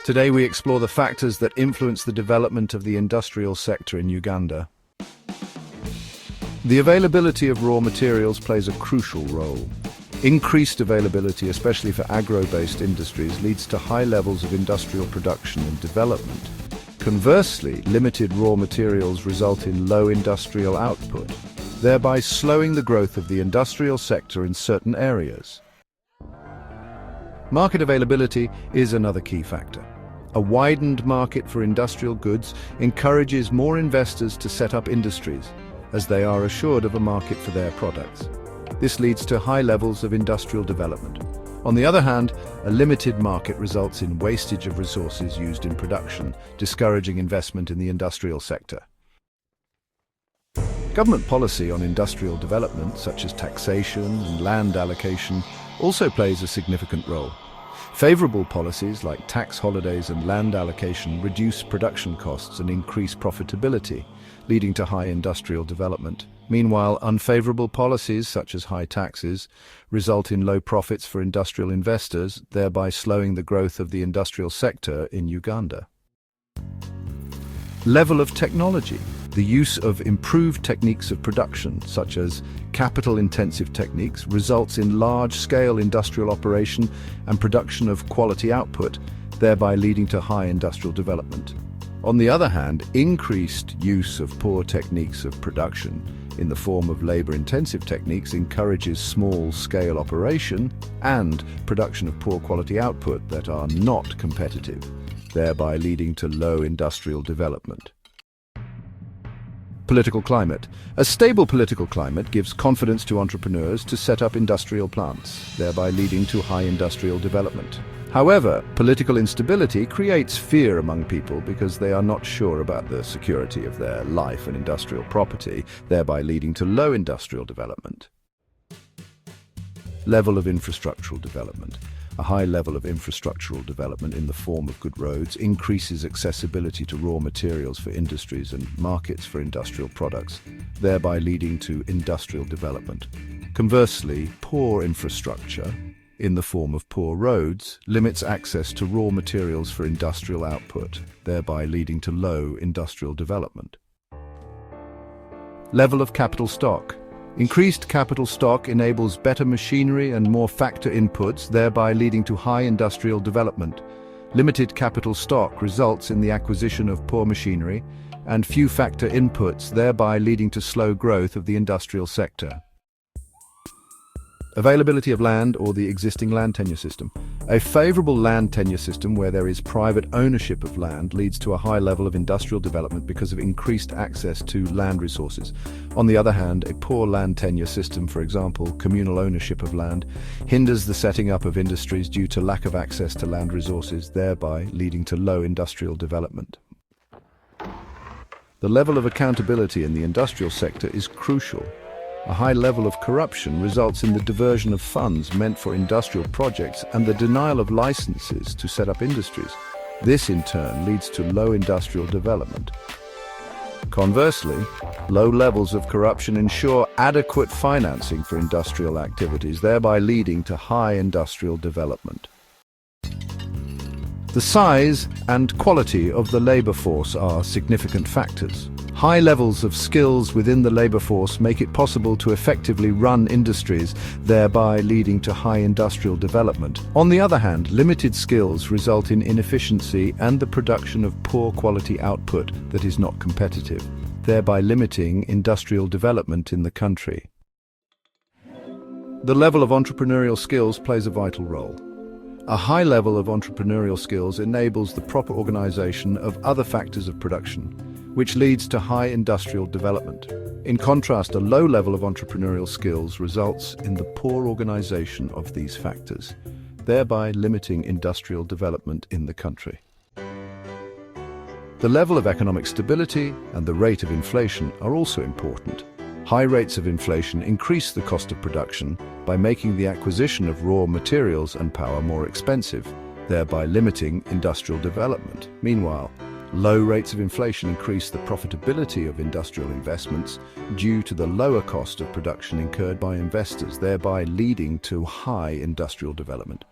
Today we explore the factors that influence the development of the industrial sector in Uganda. The availability of raw materials plays a crucial role. Increased availability, especially for agro-based industries, leads to high levels of industrial production and development. Conversely, limited raw materials result in low industrial output, thereby slowing the growth of the industrial sector in certain areas. Market availability is another key factor. A widened market for industrial goods encourages more investors to set up industries, as they are assured of a market for their products. This leads to high levels of industrial development. On the other hand, a limited market results in wastage of resources used in production, discouraging investment in the industrial sector. Government policy on industrial development, such as taxation and land allocation, also plays a significant role. Favorable policies like tax holidays and land allocation reduce production costs and increase profitability, leading to high industrial development. Meanwhile, unfavorable policies such as high taxes result in low profits for industrial investors, thereby slowing the growth of the industrial sector in Uganda. Level of technology. The use of improved techniques of production, such as capital-intensive techniques, results in large-scale industrial operation and production of quality output, thereby leading to high industrial development. On the other hand, increased use of poor techniques of production in the form of labor-intensive techniques encourages small-scale operation and production of poor quality output that are not competitive, thereby leading to low industrial development. Political climate. A stable political climate gives confidence to entrepreneurs to set up industrial plants, thereby leading to high industrial development. However, political instability creates fear among people because they are not sure about the security of their life and industrial property, thereby leading to low industrial development. Level of infrastructural development. A high level of infrastructural development in the form of good roads increases accessibility to raw materials for industries and markets for industrial products, thereby leading to industrial development. Conversely, poor infrastructure, in the form of poor roads, limits access to raw materials for industrial output, thereby leading to low industrial development. Level of capital stock. Increased capital stock enables better machinery and more factor inputs, thereby leading to high industrial development. Limited capital stock results in the acquisition of poor machinery and few factor inputs, thereby leading to slow growth of the industrial sector. Availability of land or the existing land tenure system. A favorable land tenure system where there is private ownership of land leads to a high level of industrial development because of increased access to land resources. On the other hand, a poor land tenure system, for example, communal ownership of land, hinders the setting up of industries due to lack of access to land resources, thereby leading to low industrial development. The level of accountability in the industrial sector is crucial. A high level of corruption results in the diversion of funds meant for industrial projects and the denial of licenses to set up industries. This, in turn, leads to low industrial development. Conversely, low levels of corruption ensure adequate financing for industrial activities, thereby leading to high industrial development. The size and quality of the labor force are significant factors. High levels of skills within the labor force make it possible to effectively run industries, thereby leading to high industrial development. On the other hand, limited skills result in inefficiency and the production of poor quality output that is not competitive, thereby limiting industrial development in the country. The level of entrepreneurial skills plays a vital role. A high level of entrepreneurial skills enables the proper organization of other factors of production, which leads to high industrial development. In contrast, a low level of entrepreneurial skills results in the poor organization of these factors, thereby limiting industrial development in the country. The level of economic stability and the rate of inflation are also important. High rates of inflation increase the cost of production by making the acquisition of raw materials and power more expensive, thereby limiting industrial development. Meanwhile, low rates of inflation increase the profitability of industrial investments due to the lower cost of production incurred by investors, thereby leading to high industrial development.